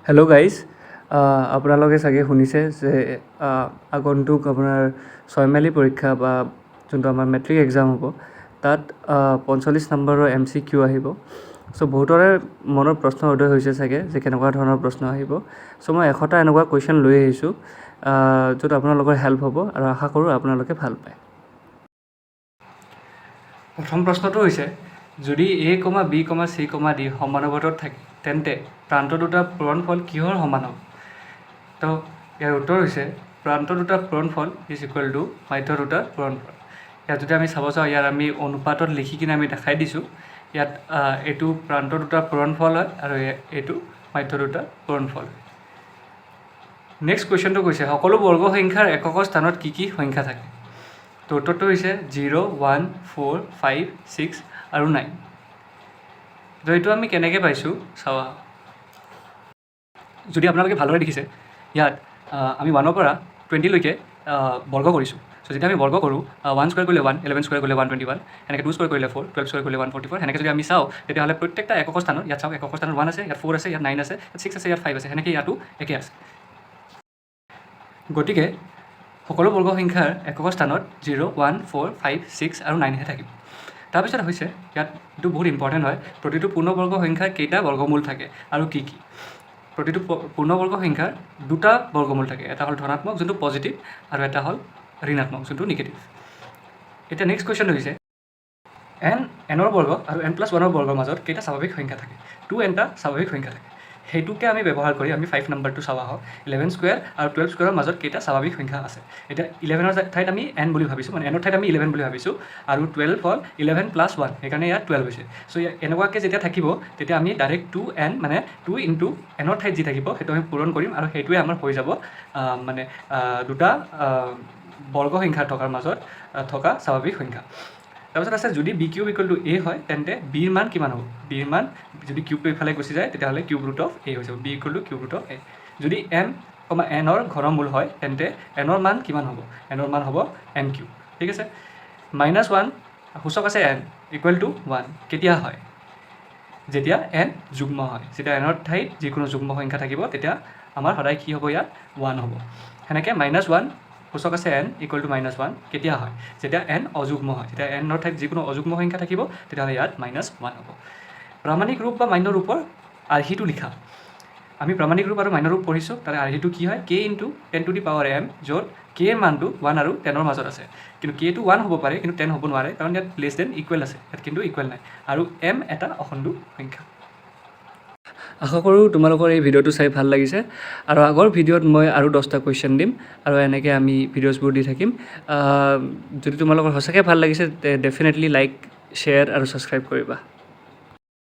Hello' guys, আপোনালোকে চাগে শুনিছে যে আগন্তুক আপোনাৰ ছয়মাহিলী পৰীক্ষা বা যোনটো আমাৰ মেট্ৰিক এক্সাম হ'ব তাত 45 নম্বৰৰ MCQ আহিব। চ' বহুতৰে মনত প্ৰশ্ন উদয় হৈছে চাগে যে কেনেকুৱা ধৰণৰ প্ৰশ্ন আহিব। চ' মই 100টা এনেকুৱা কুৱেশ্যন লৈ আহিছোঁ য'ত আপোনালোকৰ হেল্প হ'ব আৰু আশা কৰোঁ আপোনালোকে ভাল পায়। প্ৰথম প্ৰশ্নটো হৈছে, যদি A, B, C, D সমানুপাতত থাকে তেন্তে প্ৰান্ত দুটাৰ পূৰণফল কিহৰ সমান হ'ব? তো ইয়াৰ উত্তৰ হৈছে প্ৰান্ত দুটাৰ পূৰণফল ইজ ইকুৱেল টু মাধ্য দুটাৰ পূৰণফল। ইয়াত যদি আমি চাব যাওঁ, ইয়াত আমি অনুপাতত লিখি কিনে আমি দেখাই দিছোঁ। ইয়াত এইটো প্ৰান্ত দুটাৰ পূৰণফল হয় আৰু এইটো মাধ্য দুটাৰ পূৰণফল। নেক্সট কুৱেশ্যনটো কৈছে, সকলো বৰ্গ সংখ্যাৰ একক স্থানত কি কি সংখ্যা থাকে? তো উত্তৰটো হৈছে 0, 1, 4, 5, 6 আৰু 9। তো এইটো আমি কেনেকৈ পাইছোঁ চাওঁ। যদি আপোনালোকে ভালদৰে দেখিছে, ইয়াত আমি 1ৰ পৰা 20লৈকে বৰ্গ কৰিছোঁ। চ' যেতিয়া আমি বৰ্গ কৰোঁ, 1 স্কুৱেৰ কৰিলে 1, 11 স্কুৱেৰ কৰিলে 121, সেনেকৈ 2 স্কুৱেৰ কৰিলে 4, 12 স্কুৱেৰ কৰিলে 144, সেনেকৈ যদি আমি চাওঁ তেতিয়াহ'লে প্ৰত্যেকটা একক স্থানত, ইয়াত চাওক একক স্থানত 1 আছে, ইয়াত 4 আছে, ইয়াত 9 আছে, ইয়াত 6 আছে, ইয়াত 5 আছে, সেনেকৈ ইয়াতো একে আছে। গতিকে সকলো বৰ্গ সংখ্যাৰ একক স্থানত 0, 1, 4, 5, 6 আৰু 9হে থাকিব। তাৰপিছত হৈছে ইয়াত এইটো বহুত ইম্পৰ্টেণ্ট হয়, প্ৰতিটো পূৰ্ণবৰ্গ সংখ্যাৰ কেইটা বৰ্গমূল থাকে আৰু কি কি? প্ৰতিটো পূৰ্ণবৰ্গ সংখ্যাৰ দুটা বৰ্গমূল থাকে, এটা হ'ল ধনাত্মক যোনটো পজিটিভ আৰু এটা হ'ল ঋণাত্মক যোনটো নিগেটিভ। এতিয়া নেক্সট কুৱেশ্যনটো হৈছে, nৰ বৰ্গ আৰু n+1ৰ বৰ্গৰ মাজত কেইটা স্বাভাৱিক সংখ্যা থাকে? 2nটা স্বাভাৱিক সংখ্যা থাকে। সেইটোকে আমি ব্যৱহাৰ কৰি আমি 5 নম্বৰটো চাওঁ আহক। 11 স্কুৱেৰ আৰু 12 স্কুৱেৰৰ মাজত কেইটা স্বাভাৱিক সংখ্যা আছে? এতিয়া 11ৰ ঠাইত আমি n বুলি ভাবিছোঁ, মানে nৰ ঠাইত আমি 11 বুলি ভাবিছোঁ, আৰু 12 হ'ল 11 + 1, সেইকাৰণে ইয়াত 12 হৈছে। চ' এনেকুৱাকৈ যেতিয়া থাকিব তেতিয়া আমি ডাইৰেক্ট 2n মানে 2 × nৰ ঠাইত যি থাকিব সেইটো আমি পূৰণ কৰিম আৰু সেইটোৱে আমাৰ হৈ যাব মানে দুটা বৰ্গ সংখ্যা থকাৰ মাজত থকা স্বাভাৱিক সংখ্যা। তাৰপিছত আছে, যদি b³ = a হয় তেন্তে bৰ মান কিমান হ'ব? bৰ মান যদি কিউবটো ইফালে গুচি যায় তেতিয়াহ'লে √a হৈ যাব, b = √a। যদি m, nৰ ঘনমূল হয় তেন্তে nৰ মান কিমান হ'ব? nৰ মান হ'ব n³। ঠিক আছে। -1 সূচক আছে n = 1 কেতিয়া হয়? যেতিয়া n যুগ্ম হয়। যেতিয়া nৰ ঠাইত যিকোনো যুগ্ম সংখ্যা থাকিব তেতিয়া আমাৰ সদায় কি হ'ব? ইয়াত 1 হ'ব। সেনেকৈ -1 সূচক আছে n = -1 কেতিয়া হয়? যেতিয়া n অযুগ্ম হয়। যেতিয়া nৰ ঠাইত যিকোনো অযুগ্ম সংখ্যা থাকিব তেতিয়াহ'লে ইয়াত -1 হ'ব। প্ৰামাণিক ৰূপ বা মান্য ৰূপৰ আৰ্হিটো লিখা। আমি প্ৰামাণিক ৰূপ আৰু মান্য ৰূপ পঢ়িছোঁ, তাৰে আৰ্হিটো কি হয়? k × 10⁻m, য'ত k ৰ মানটো 1 আৰু 10ৰ মাজত আছে। কিন্তু kটো 1 হ'ব পাৰে কিন্তু 10 হ'ব নোৱাৰে, কাৰণ ইয়াত <= আছে, ইয়াত কিন্তু ইকুৱেল নাই, আৰু m এটা অখণ্ড সংখ্যা। আশা কৰোঁ তোমালোকৰ এই ভিডিঅ'টো চাই ভাল লাগিছে, আৰু আগৰ ভিডিঅ'ত মই আৰু 10টা কুৱেশ্যন দিম আৰু এনেকৈ আমি ভিডিঅ'ছবোৰ দি থাকিম। যদি তোমালোকৰ সঁচাকৈ ভাল লাগিছে ডেফিনেটলি লাইক, শ্বেয়াৰ আৰু ছাবস্ক্ৰাইব কৰিবা।